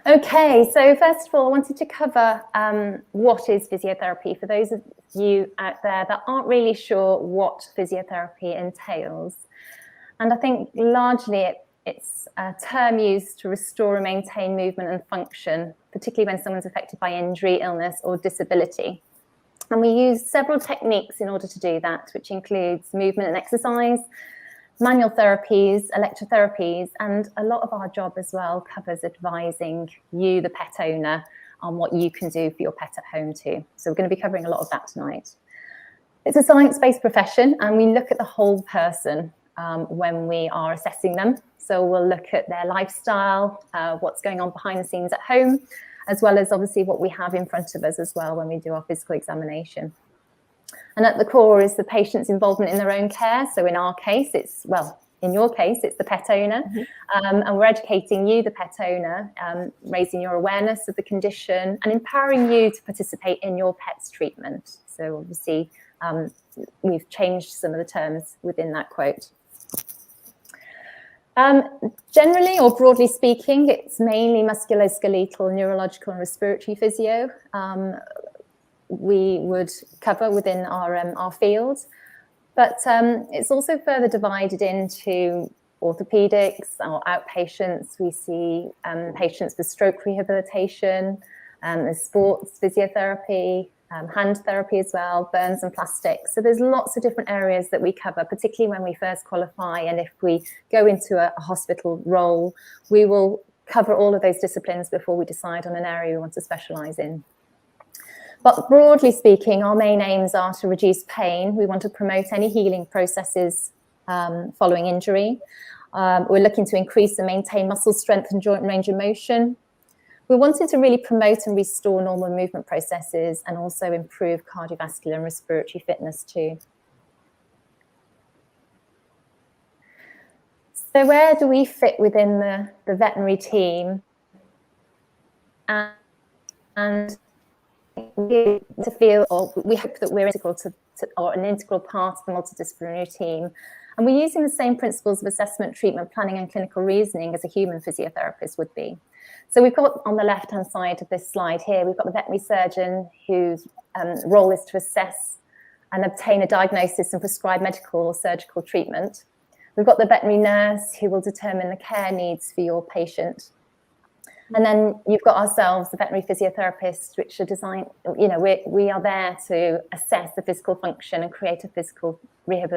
Okay, so first of all, I wanted to cover what is physiotherapy for those of you out there that aren't really sure what physiotherapy entails. And I think largely it's a term used to restore and maintain movement and function, particularly when someone's affected by injury, illness, or disability. And we use several techniques in order to do that, which includes movement and exercise, manual therapies, electrotherapies, and a lot of our job as well covers advising you, the pet owner, on what you can do for your pet at home too. So we're going to be covering a lot of that tonight. It's a science-based profession, and we look at the whole person when we are assessing them. So we'll look at their lifestyle, what's going on behind the scenes at home, as well as obviously what we have in front of us as well when we do our physical examination. And at the core is the patient's involvement in their own care. So in our case, in your case, it's the pet owner. And we're educating you, the pet owner, raising your awareness of the condition and empowering you to participate in your pet's treatment. So obviously, we've changed some of the terms within that quote. Generally, or broadly speaking, it's mainly musculoskeletal, neurological and respiratory physio. We would cover within our field, but it's also further divided into orthopaedics or outpatients. We see patients with stroke rehabilitation, there's sports physiotherapy, hand therapy as well, burns and plastics. So there's lots of different areas that we cover, particularly when we first qualify, and if we go into a hospital role, we will cover all of those disciplines before we decide on an area we want to specialise in. But broadly speaking, our main aims are to reduce pain. We want to promote any healing processes following injury. We're looking to increase and maintain muscle strength and joint range of motion. We're wanting to really promote and restore normal movement processes and also improve cardiovascular and respiratory fitness too. So where do we fit within the veterinary team? And we hope that we're integral or an integral part of the multidisciplinary team. And we're using the same principles of assessment, treatment, planning, and clinical reasoning as a human physiotherapist would be. So we've got on the left-hand side of this slide here, we've got the veterinary surgeon whose role is to assess and obtain a diagnosis and prescribe medical or surgical treatment. We've got the veterinary nurse who will determine the care needs for your patient. And then you've got ourselves, the veterinary physiotherapists, which are designed, we are there to assess the physical function and create a physical rehabilitation